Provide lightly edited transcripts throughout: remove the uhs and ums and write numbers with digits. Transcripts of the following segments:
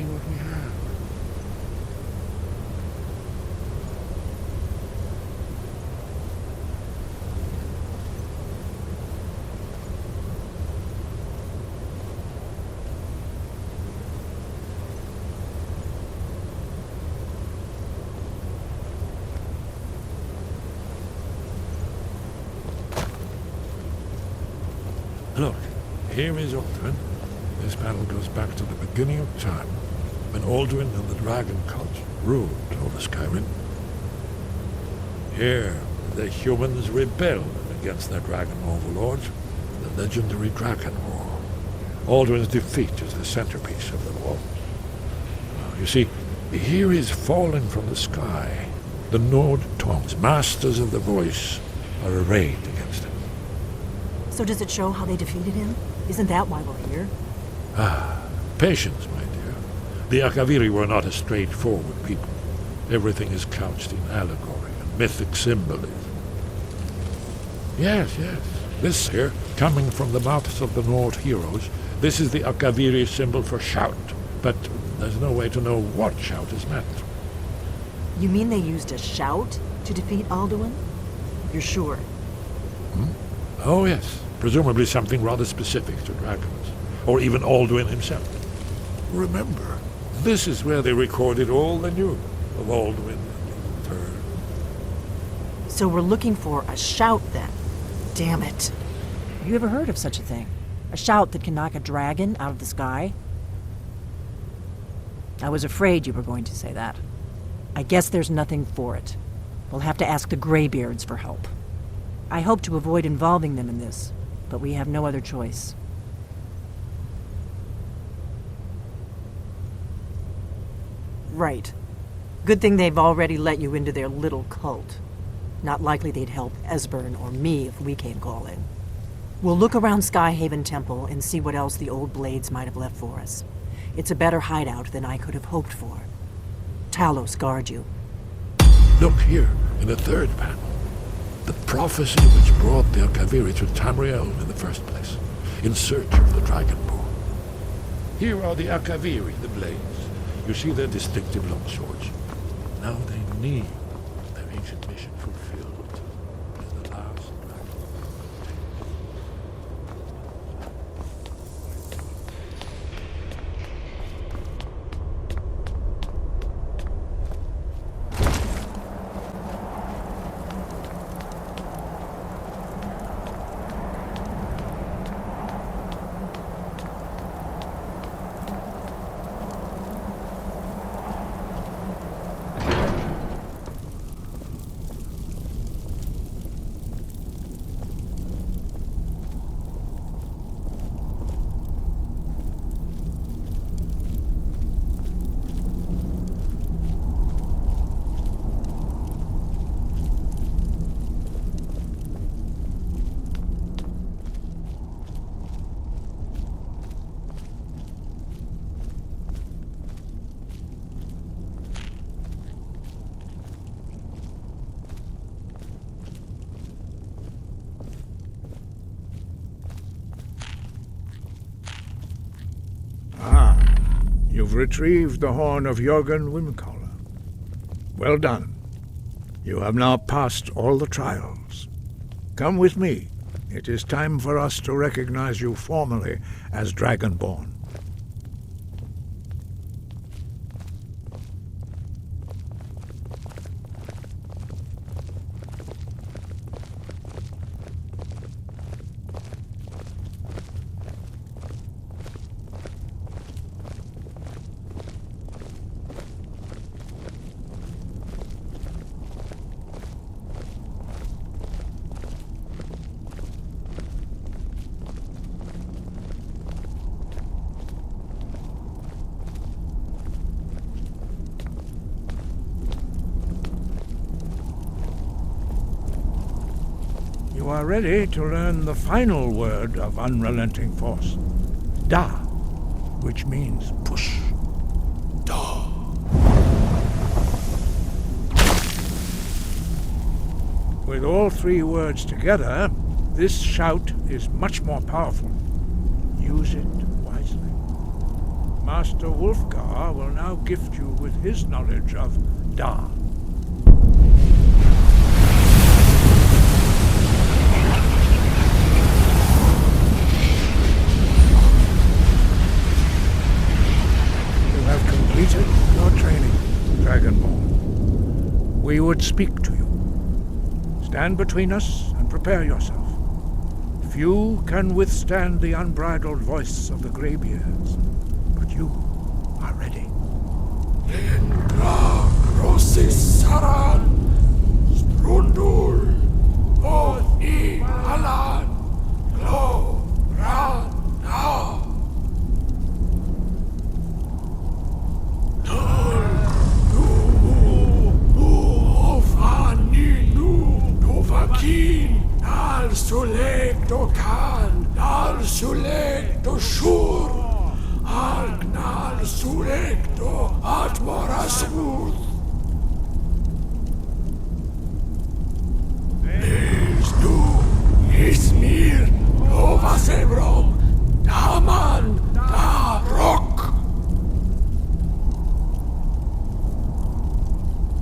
what we have. Look, here is Alduin. This panel goes back to the beginning of time, when Alduin and the Dragon Cult ruled over Skyrim. Here, the humans rebelled against their dragon overlords, the legendary Dragon War. Alduin's defeat is the centerpiece of the war. You see, here is falling from the sky. The Nord Tongs, masters of the voice, are arrayed against him. So does it show how they defeated him? Isn't that why we're here? Patience, my dear. The Akaviri were not a straightforward people. Everything is couched in allegory and mythic symbolism. Yes. This here, coming from the mouths of the Nord heroes, this is the Akaviri symbol for shout. But there's no way to know what shout is meant. You mean they used a shout to defeat Alduin? You're sure? Oh, yes. Presumably something rather specific to dragons. Or even Alduin himself. Remember, this is where they recorded all they knew of Alduin and Thurn. So we're looking for a shout then? Damn it. Have you ever heard of such a thing? A shout that can knock a dragon out of the sky? I was afraid you were going to say that. I guess there's nothing for it. We'll have to ask the Greybeards for help. I hope to avoid involving them in this, but we have no other choice. Right. Good thing they've already let you into their little cult. Not likely they'd help Esbern or me if we came calling. We'll look around Skyhaven Temple and see what else the old blades might have left for us. It's a better hideout than I could have hoped for. Talos guard you. Look here, in the third panel. The prophecy which brought the Akaviri to Tamriel in the first place, in search of the Dragonborn. Here are the Akaviri, the blades. You see their distinctive long swords. Now they need their ancient mission fulfilled as the last dragon. You've retrieved the horn of Jörgen Wimcaller. Well done. You have now passed all the trials. Come with me. It is time for us to recognize you formally as Dragonborn. You are ready to learn the final word of Unrelenting Force. Da, which means push. Da. With all three words together, this shout is much more powerful. Use it wisely. Master Wulfgar will now gift you with his knowledge of Da. You have completed your training, Dragonborn. We would speak to you. Stand between us and prepare yourself. Few can withstand the unbridled voice of the Greybeards, but you are ready. Engra Grossis Saran Strundul Od I Alan Glo Ran Na Dol Du Ofani Nu Dovakin Al Sulek Dokan Al Sulek Doshur Agnal Surekto Atmorasmuth Nesdu Ismir Novasebrom Daman Darok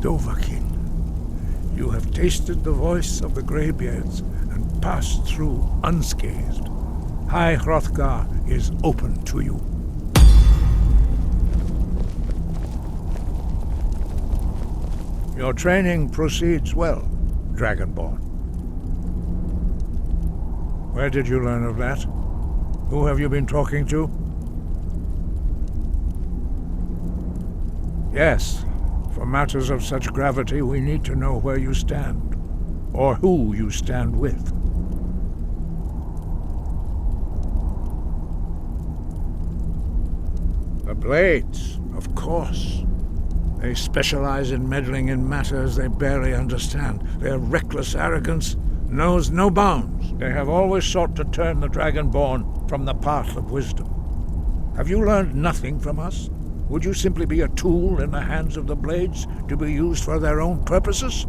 Dovahkiin, you have tasted the voice of the Greybeards and passed through unscathed. High Hrothgar is open to you. Your training proceeds well, Dragonborn. Where did you learn of that? Who have you been talking to? Yes, for matters of such gravity, we need to know where you stand, or who you stand with. The Blades, of course. They specialize in meddling in matters they barely understand. Their reckless arrogance knows no bounds. They have always sought to turn the Dragonborn from the path of wisdom. Have you learned nothing from us? Would you simply be a tool in the hands of the Blades to be used for their own purposes?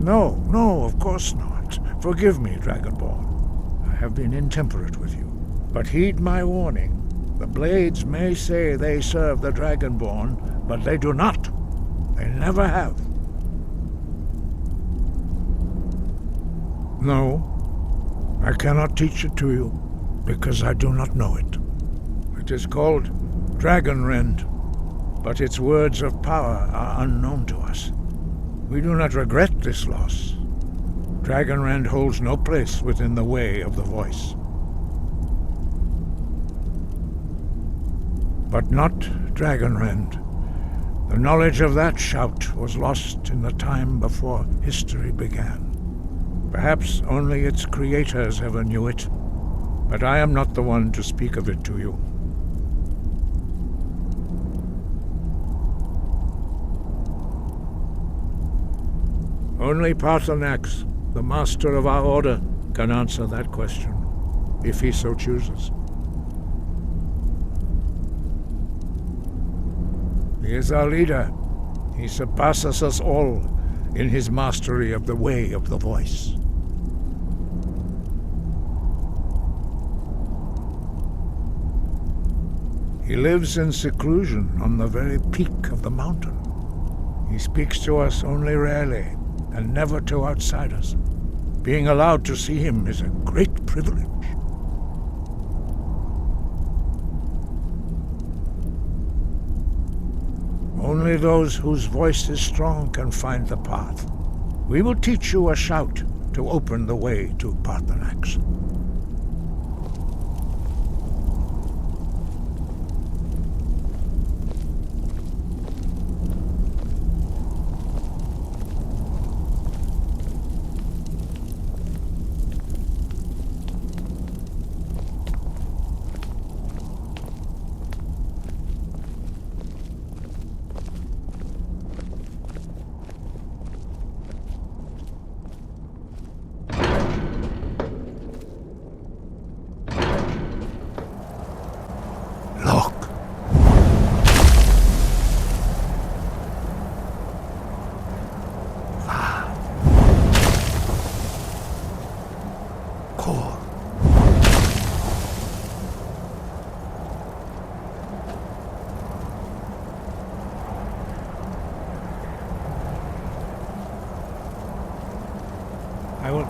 No, of course not. Forgive me, Dragonborn. I have been intemperate with you. But heed my warning. The Blades may say they serve the Dragonborn, but they do not. They never have. No, I cannot teach it to you, because I do not know it. It is called Dragonrend, but its words of power are unknown to us. We do not regret this loss. Dragonrend holds no place within the way of the voice. But not Dragonrend. The knowledge of that shout was lost in the time before history began. Perhaps only its creators ever knew it, but I am not the one to speak of it to you. Only Paarthurnax, the master of our order, can answer that question, if he so chooses. He is our leader. He surpasses us all in his mastery of the way of the voice. He lives in seclusion on the very peak of the mountain. He speaks to us only rarely, and never to outsiders. Being allowed to see him is a great privilege. Only those whose voice is strong can find the path. We will teach you a shout to open the way to Paarthurnax.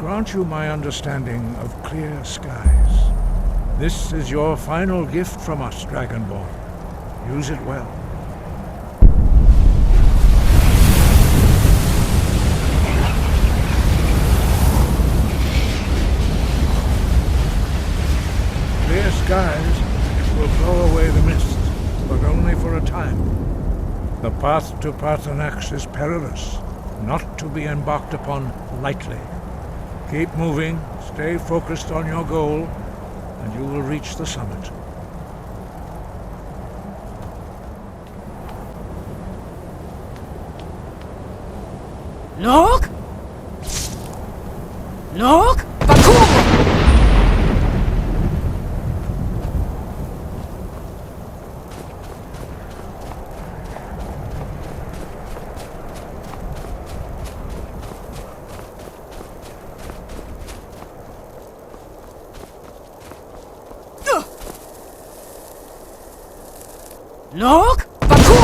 grant you my understanding of clear skies. This is your final gift from us, Dragonborn. Use it well. Clear skies will blow away the mist, but only for a time. The path to Paarthurnax is perilous, not to be embarked upon lightly. Keep moving, stay focused on your goal, and you will reach the summit. Look! Look! Bakum! Look! Bakum!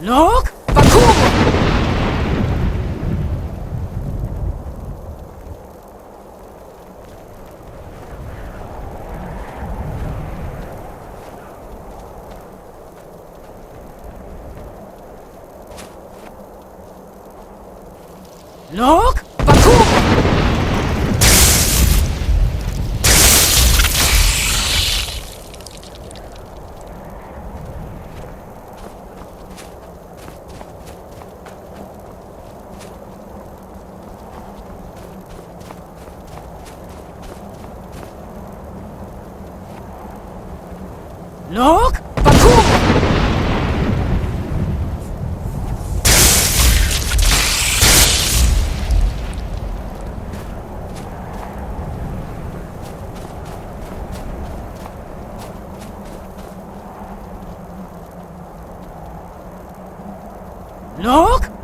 Look! Bakum! Look! Bakum! Look! Bakum!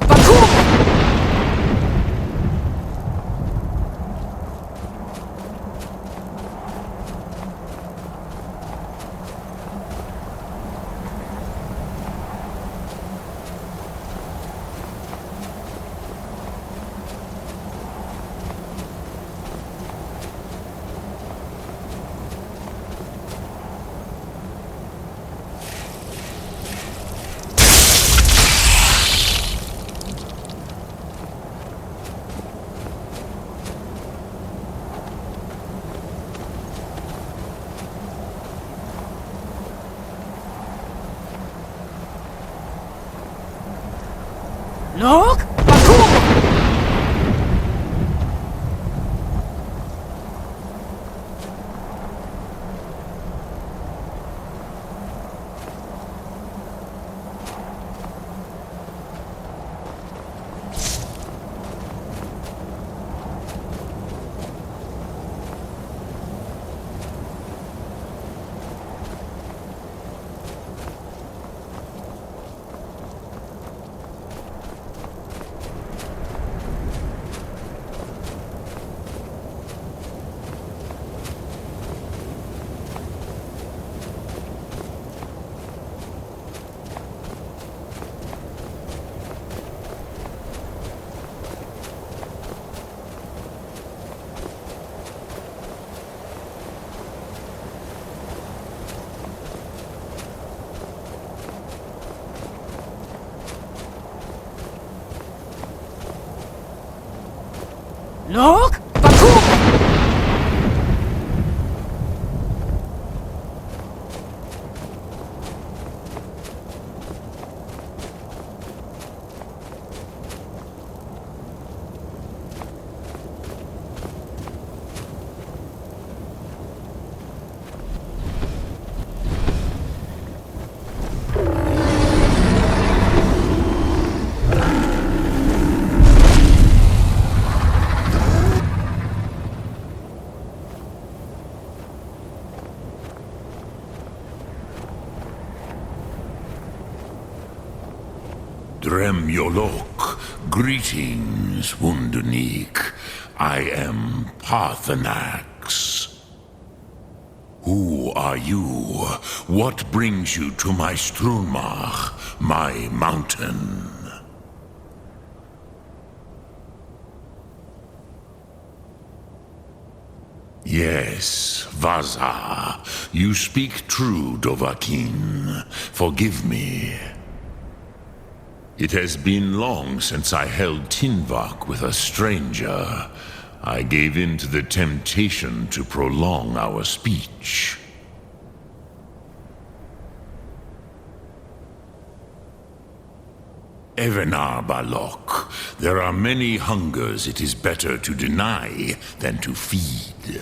Look! Bakum! Look! Bakum! Look! Bakum! Drem Yolok, greetings, Wunderneek. I am Parthenax. Who are you? What brings you to my Strunmach, my mountain? Yes, Vaza. You speak true, Dovahkiin. Forgive me. It has been long since I held Tinvak with a stranger. I gave in to the temptation to prolong our speech. Evenar Balok, there are many hungers it is better to deny than to feed.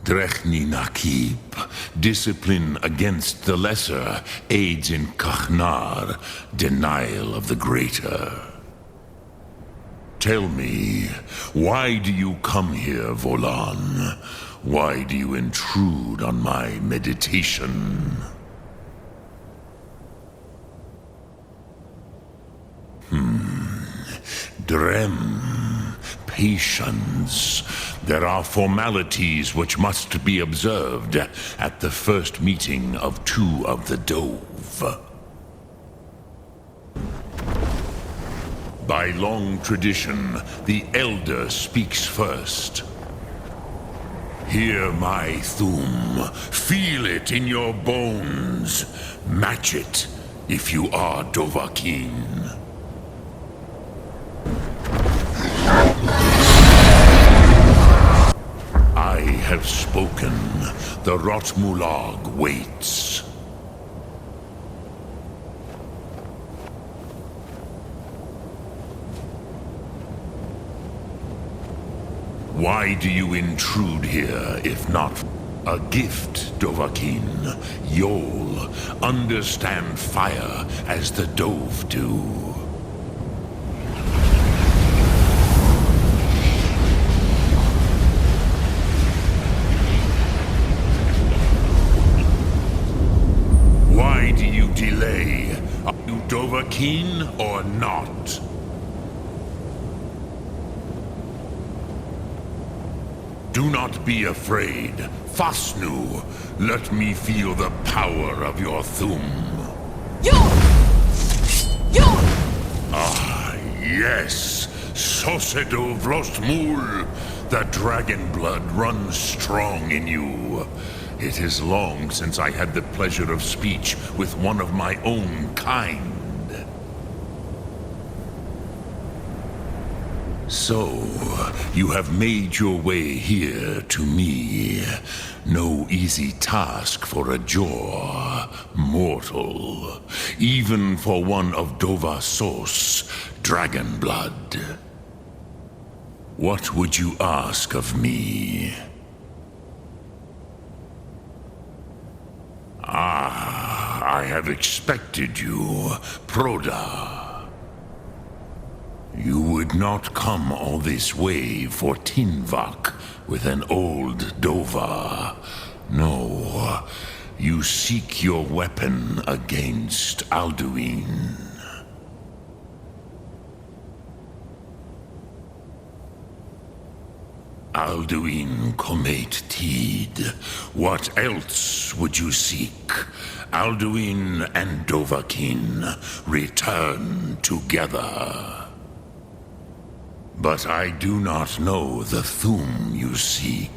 Drechni Nakib, discipline against the lesser aids in Kachnar, denial of the greater. Tell me, why do you come here, Volan? Why do you intrude on my meditation? Drem, patience. There are formalities which must be observed at the first meeting of two of the Dove. By long tradition, the Elder speaks first. Hear my Thum. Feel it in your bones. Match it if you are Dovahkiin. I have spoken. The Rotmulag waits. Why do you intrude here, if not a gift, Dovahkiin? You'll understand fire as the Dove do. Why do you delay? Are you Dovahkiin or not? Do not be afraid. Fasnu, let me feel the power of your Thum. Ah, yes. Sosedo Vrostmul. The dragon blood runs strong in you. It is long since I had the pleasure of speech with one of my own kind. So, you have made your way here to me. No easy task for a Jor, mortal. Even for one of Dovahsos, dragon blood. What would you ask of me? Ah, I have expected you, Proda. You would not come all this way for Tinvak with an old Dova. No, you seek your weapon against Alduin. Alduin Comate Teed. What else would you seek? Alduin and Dovahkiin return together. But I do not know the Thum you seek.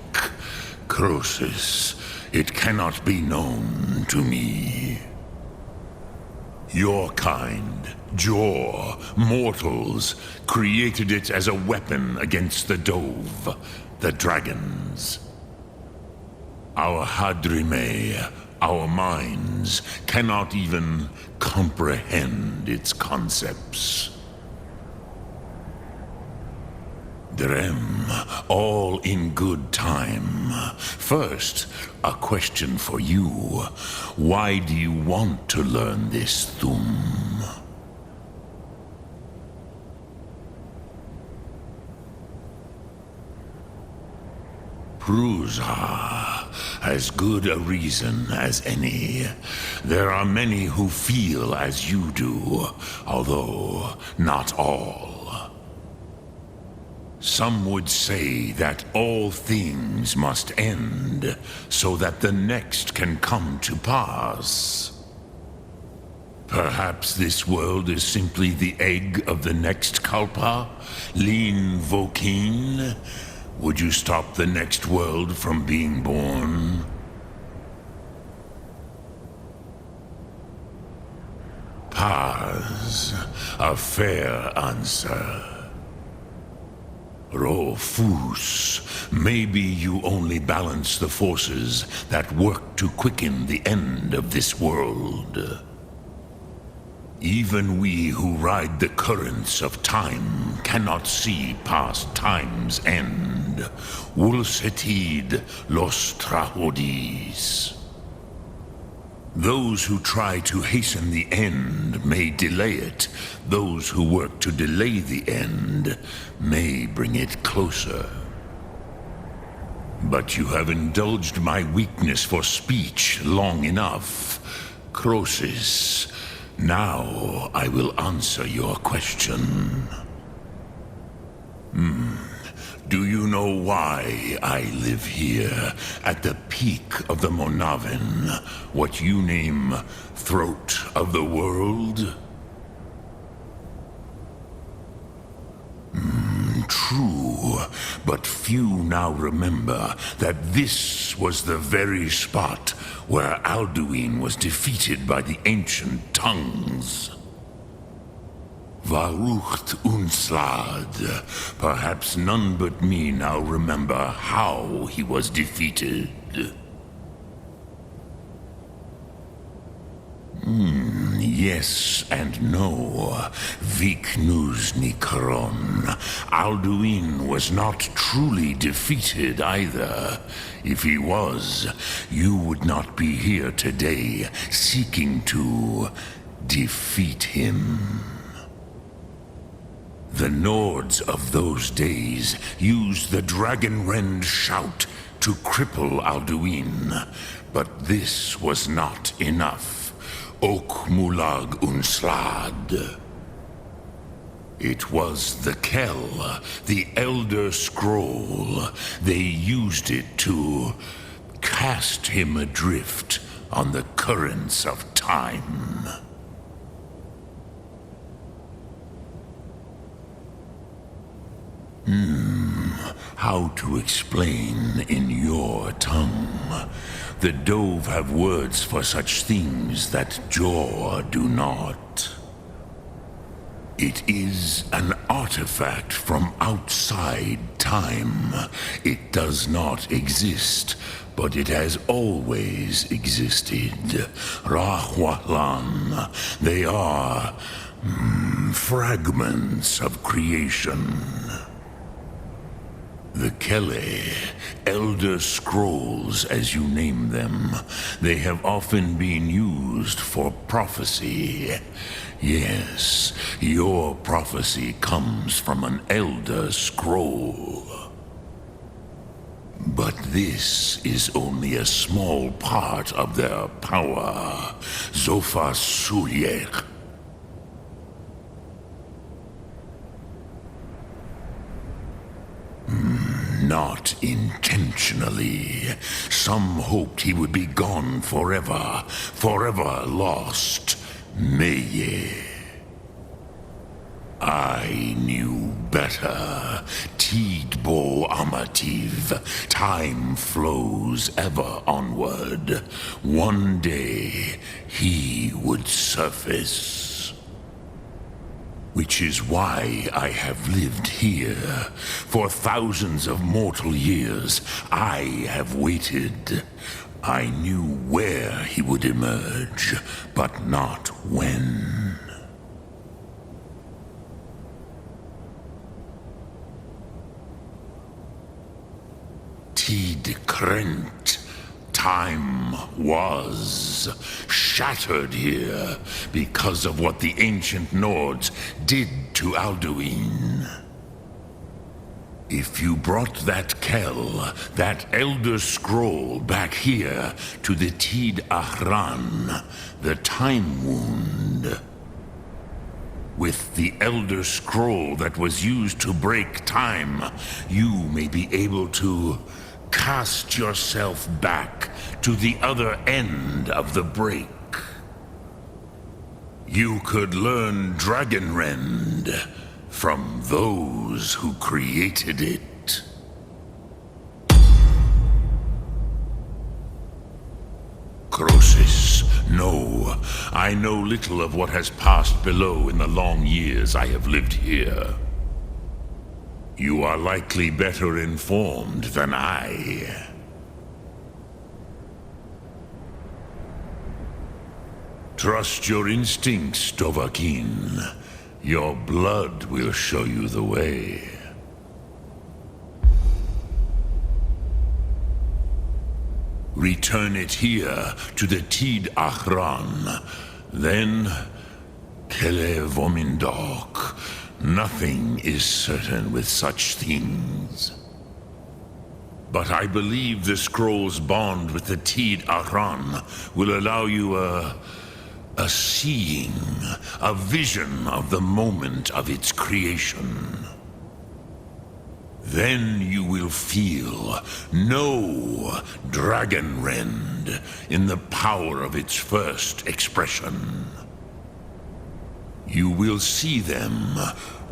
Croesus, it cannot be known to me. Your kind, Jor, mortals, created it as a weapon against the Dove, the dragons. Our Hadrime, our minds, cannot even comprehend its concepts. Drem, all in good time. First, a question for you. Why do you want to learn this Thum? Ruza, as good a reason as any. There are many who feel as you do, although not all. Some would say that all things must end, so that the next can come to pass. Perhaps this world is simply the egg of the next Kalpa, Lin Vokin. Would you stop the next world from being born? Paz, a fair answer. Rofus, maybe you only balance the forces that work to quicken the end of this world. Even we who ride the currents of time cannot see past time's end. Wulsetid los trahodis. Those who try to hasten the end may delay it. Those who work to delay the end may bring it closer. But you have indulged my weakness for speech long enough. Croesus, now I will answer your question. Do you know why I live here, at the peak of the Monavin, what you name Throat of the World? True, but few now remember that this was the very spot where Alduin was defeated by the ancient tongues. Varucht Unslad. Perhaps none but me now remember how he was defeated. Yes and no. Viknus Nikaron. Alduin was not truly defeated either. If he was, you would not be here today seeking to defeat him. The Nords of those days used the Dragonrend shout to cripple Alduin, but this was not enough. Ok Mulag Unslad. It was the Kell, the Elder Scroll. They used it to cast him adrift on the currents of time. How to explain in your tongue? The Dove have words for such things that Jor do not. It is an artifact from outside time. It does not exist, but it has always existed. Rahwalan. They are fragments of creation. The Kele, Elder Scrolls as you name them, they have often been used for prophecy. Yes, your prophecy comes from an Elder Scroll. But this is only a small part of their power. Zofa Sulyek. Not intentionally. Some hoped he would be gone forever, forever lost. Meye. I knew better. Tidbo Amativ. Time flows ever onward. One day, he would surface. Which is why I have lived here. For thousands of mortal years, I have waited. I knew where he would emerge, but not when. Tid Krent. Time was shattered here because of what the ancient Nords did to Alduin. If you brought that Kell, that Elder Scroll, back here to the Tid Ahran, the Time Wound, with the Elder Scroll that was used to break time, you may be able to cast yourself back to the other end of the break. You could learn Dragonrend from those who created it. Croesus, no. I know little of what has passed below in the long years I have lived here. You are likely better informed than I. Trust your instincts, Dovahkiin. Your blood will show you the way. Return it here to the Tid Ahran. Then, Kele Vomindok. Nothing is certain with such things. But I believe the scroll's bond with the Tid Ahran will allow you a seeing, a vision of the moment of its creation. Then you will feel, know Dragonrend in the power of its first expression. You will see them,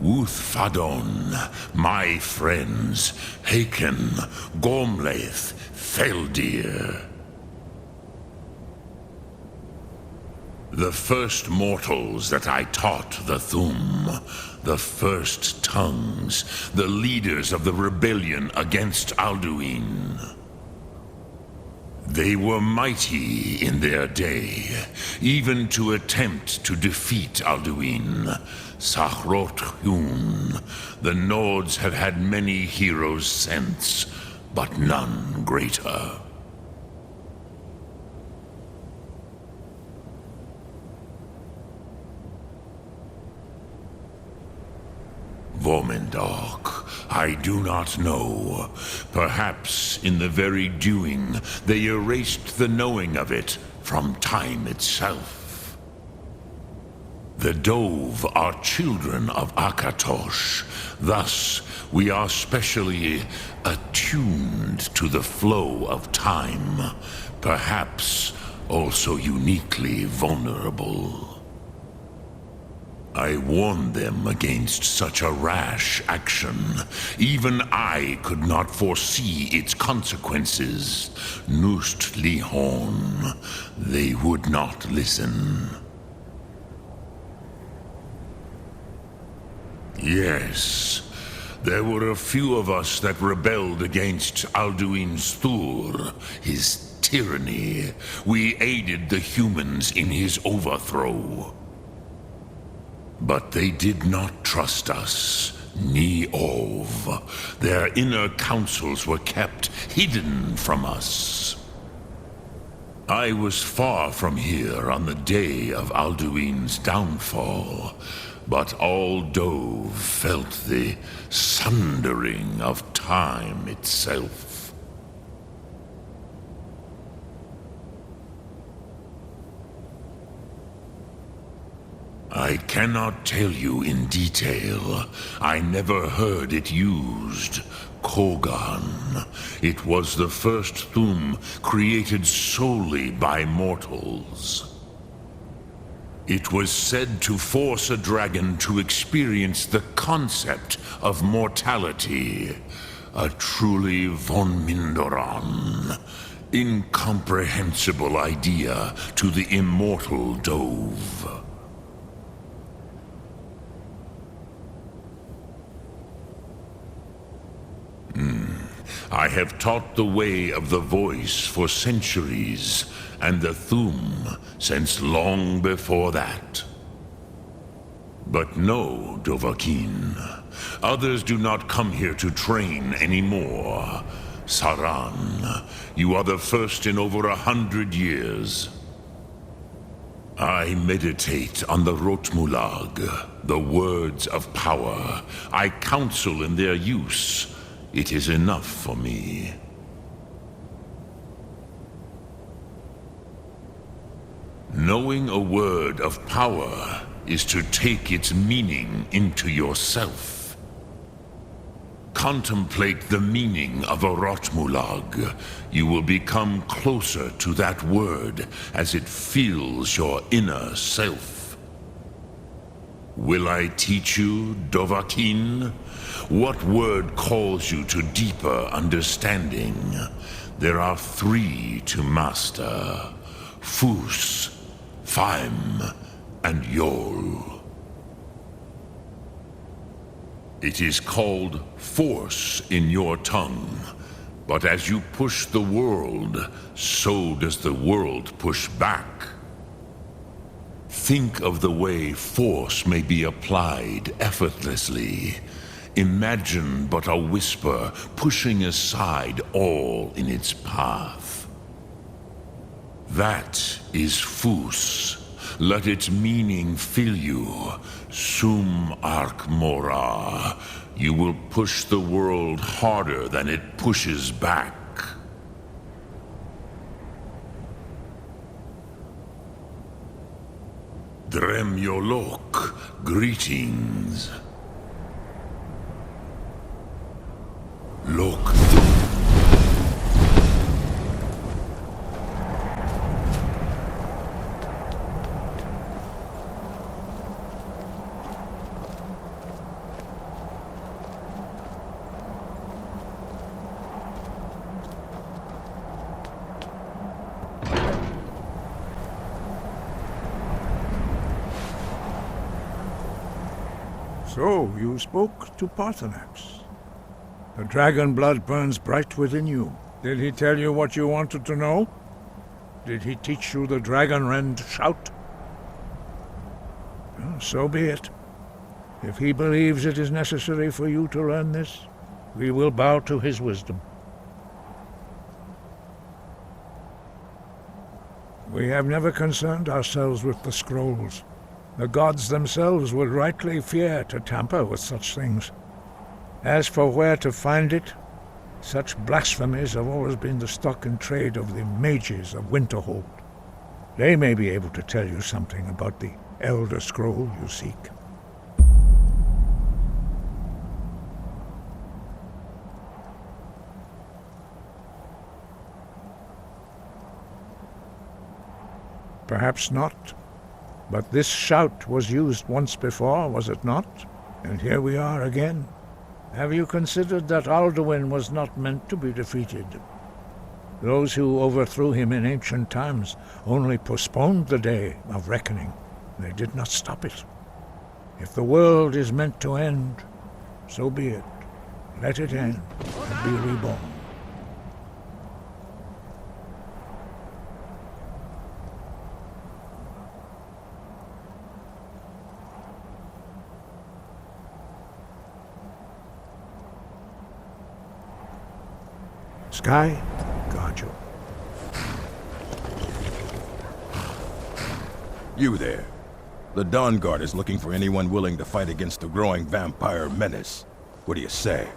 Wuthfadon, my friends, Haken, Gormlaith, Feldir. The first mortals that I taught the Thu'um, the first tongues, the leaders of the rebellion against Alduin. They were mighty in their day, even to attempt to defeat Alduin. Sahrot-Hun, the Nords have had many heroes since, but none greater. Vomindok, I do not know. Perhaps in the very doing, they erased the knowing of it from time itself. The Dove are children of Akatosh. Thus, we are specially attuned to the flow of time. Perhaps also uniquely vulnerable. I warned them against such a rash action. Even I could not foresee its consequences. Nust Lihon, they would not listen. Yes, there were a few of us that rebelled against Alduin Sthur, his tyranny. We aided the humans in his overthrow. But they did not trust us, ni Ov. Their inner counsels were kept hidden from us. I was far from here on the day of Alduin's downfall, but all Dove felt the sundering of time itself. I cannot tell you in detail. I never heard it used. Kogan. It was the first Thu'um created solely by mortals. It was said to force a dragon to experience the concept of mortality. A truly von Mindoran. Incomprehensible idea to the immortal Dove. I have taught the way of the voice for centuries, and the Thu'um since long before that. But no, Dovahkiin. Others do not come here to train anymore. Saran, you are the first in over 100 years. I meditate on the Rotmulag, the words of power. I counsel in their use. It is enough for me. Knowing a word of power is to take its meaning into yourself. Contemplate the meaning of a Rotmulag. You will become closer to that word as it fills your inner self. Will I teach you, Dovahkiin? What word calls you to deeper understanding? There are 3 to master: Fus, Faim, and Yol. It is called force in your tongue, but as you push the world, so does the world push back. Think of the way force may be applied effortlessly. Imagine but a whisper pushing aside all in its path. That is Fus. Let its meaning fill you. Sum Ark Mora. You will push the world harder than it pushes back. Dremyolok, greetings. Lok. So, you spoke to Paarthurnax. The dragon blood burns bright within you. Did he tell you what you wanted to know? Did he teach you the dragon rend shout? Well, so be it. If he believes it is necessary for you to learn this, we will bow to his wisdom. We have never concerned ourselves with the scrolls. The gods themselves would rightly fear to tamper with such things. As for where to find it, such blasphemies have always been the stock and trade of the mages of Winterhold. They may be able to tell you something about the Elder Scroll you seek. Perhaps not. But this shout was used once before, was it not? And here we are again. Have you considered that Alduin was not meant to be defeated? Those who overthrew him in ancient times only postponed the day of reckoning. They did not stop it. If the world is meant to end, so be it. Let it end and be reborn. Sky, guard you. You there. The Dawnguard is looking for anyone willing to fight against the growing vampire menace. What do you say?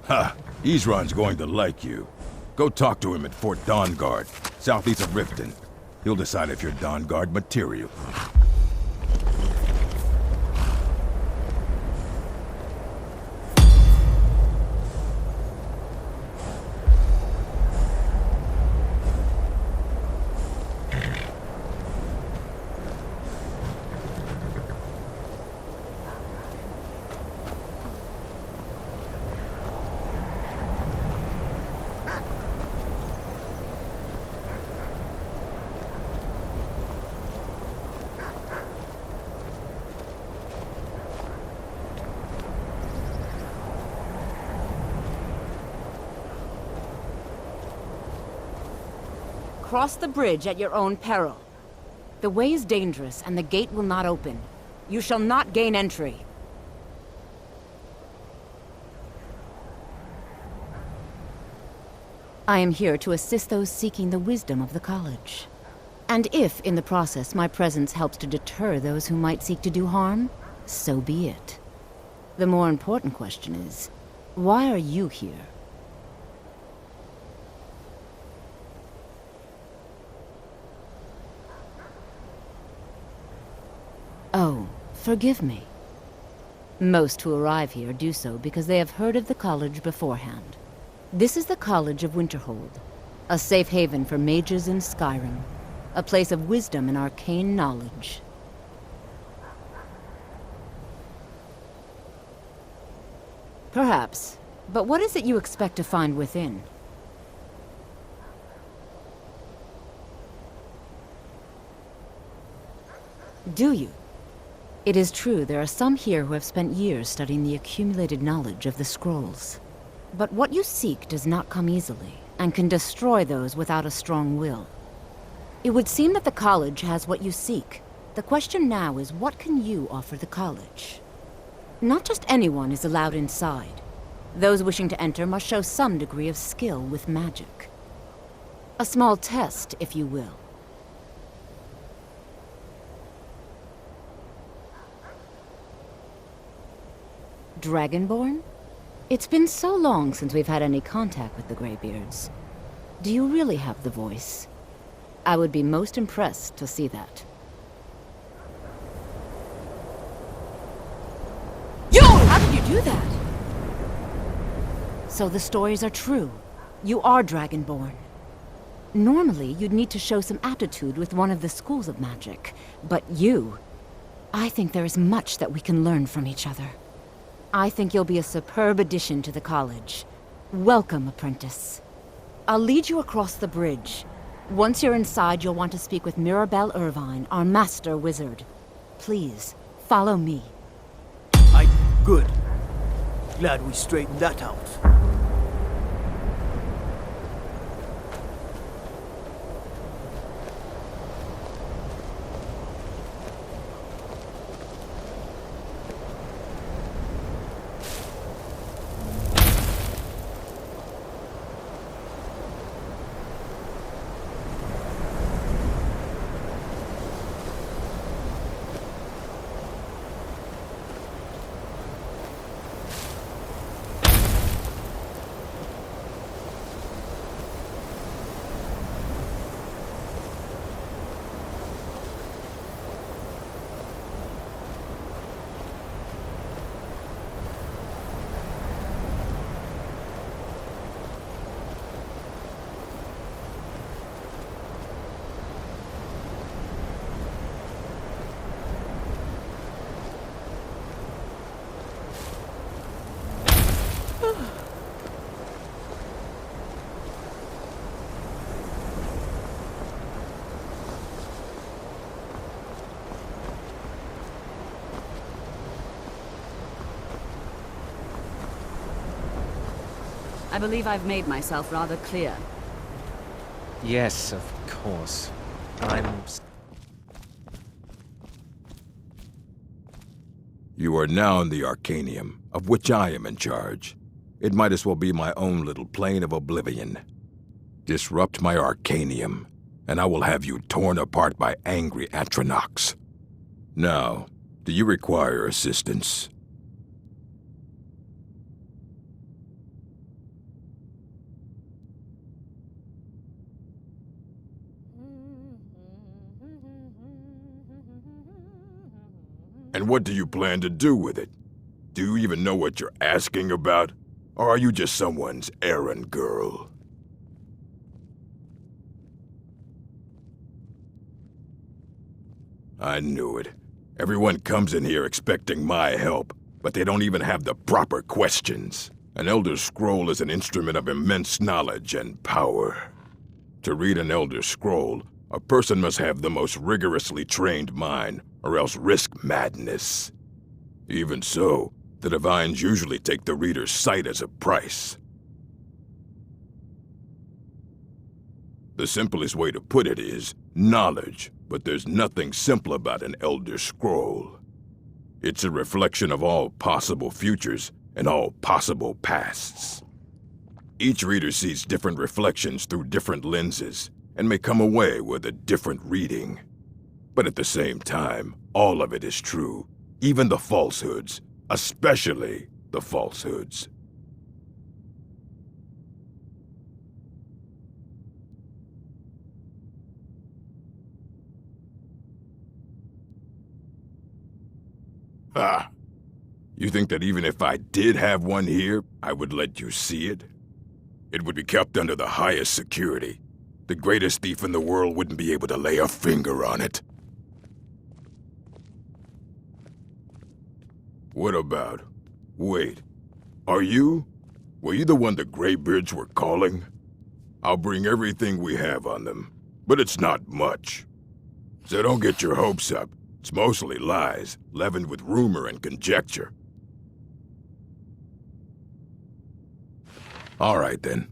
Ha! Isran's going to like you. Go talk to him at Fort Dawnguard, southeast of Riften. He'll decide if you're Dawnguard material. Cross the bridge at your own peril. The way is dangerous, and the gate will not open. You shall not gain entry. I am here to assist those seeking the wisdom of the college. And if, in the process, my presence helps to deter those who might seek to do harm, so be it. The more important question is, why are you here? Oh, forgive me. Most who arrive here do so because they have heard of the college beforehand. This is the College of Winterhold, a safe haven for mages in Skyrim, a place of wisdom and arcane knowledge. Perhaps, but what is it you expect to find within? Do you? It is true there are some here who have spent years studying the accumulated knowledge of the scrolls. But what you seek does not come easily, and can destroy those without a strong will. It would seem that the college has what you seek. The question now is, what can you offer the college? Not just anyone is allowed inside. Those wishing to enter must show some degree of skill with magic. A small test, if you will. Dragonborn? It's been so long since we've had any contact with the Greybeards. Do you really have the voice? I would be most impressed to see that. You! How did you do that? So the stories are true. You are Dragonborn. Normally, you'd need to show some aptitude with one of the schools of magic. But you... I think there is much that we can learn from each other. I think you'll be a superb addition to the college. Welcome, apprentice. I'll lead you across the bridge. Once you're inside, you'll want to speak with Mirabelle Irvine, our master wizard. Please, follow me. Good. Glad we straightened that out. I believe I've made myself rather clear. Yes, of course. You are now in the Arcanium, of which I am in charge. It might as well be my own little plane of oblivion. Disrupt my Arcanium, and I will have you torn apart by angry Atronachs. Now, do you require assistance? And what do you plan to do with it? Do you even know what you're asking about? Or are you just someone's errand girl? I knew it. Everyone comes in here expecting my help, but they don't even have the proper questions. An Elder Scroll is an instrument of immense knowledge and power. To read an Elder Scroll, a person must have the most rigorously trained mind, or else risk madness. Even so, the Divines usually take the reader's sight as a price. The simplest way to put it is knowledge, but there's nothing simple about an Elder Scroll. It's a reflection of all possible futures and all possible pasts. Each reader sees different reflections through different lenses, and may come away with a different reading. But at the same time, all of it is true, even the falsehoods, especially the falsehoods. Ah! You think that even if I did have one here, I would let you see it? It would be kept under the highest security. The greatest thief in the world wouldn't be able to lay a finger on it. What about... Wait. Are you? Were you the one the Greybeards were calling? I'll bring everything we have on them, but it's not much. So don't get your hopes up. It's mostly lies, leavened with rumor and conjecture. All right, then.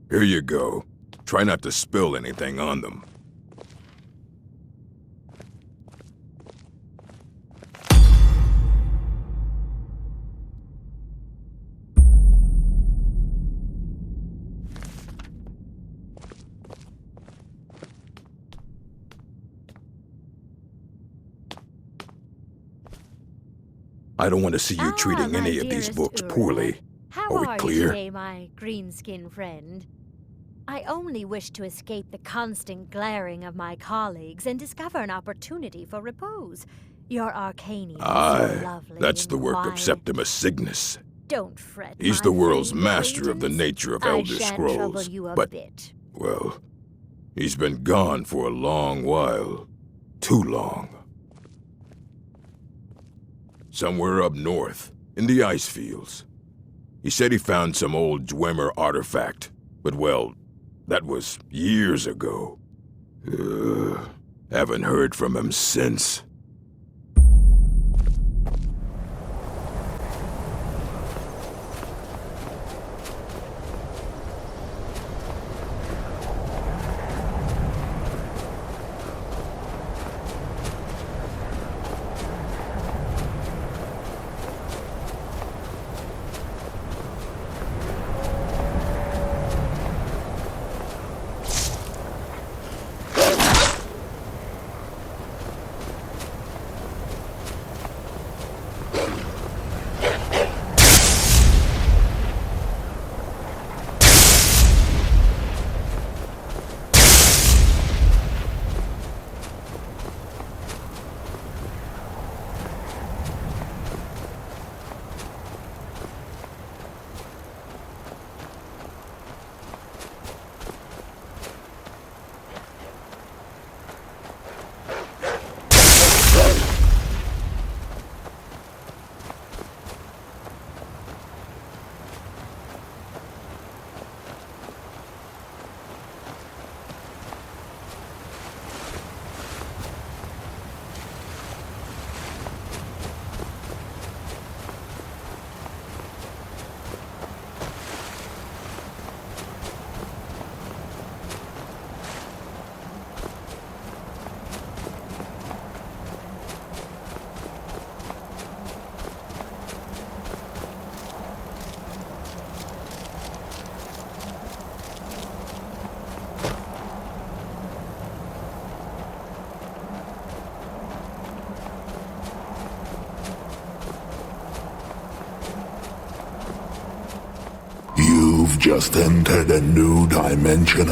Here you go. Try not to spill anything on them. I don't want to see you treating any of these books poorly. How Are we clear? you today, my greenskin friend? I only wish to escape the constant glaring of my colleagues and discover an opportunity for repose. Your Arcanian is so lovely That's the and work of quiet. Septimus Cygnus. Don't fret, He's my the world's friend master of the acquaintance. nature of I Elder shan't trouble Scrolls. you a But, bit. well, he's been gone for a long while. Too long. Somewhere up north, in the ice fields. He said he found some old Dwemer artifact, but well, that was years ago. Haven't heard from him since. You've just entered a new dimension.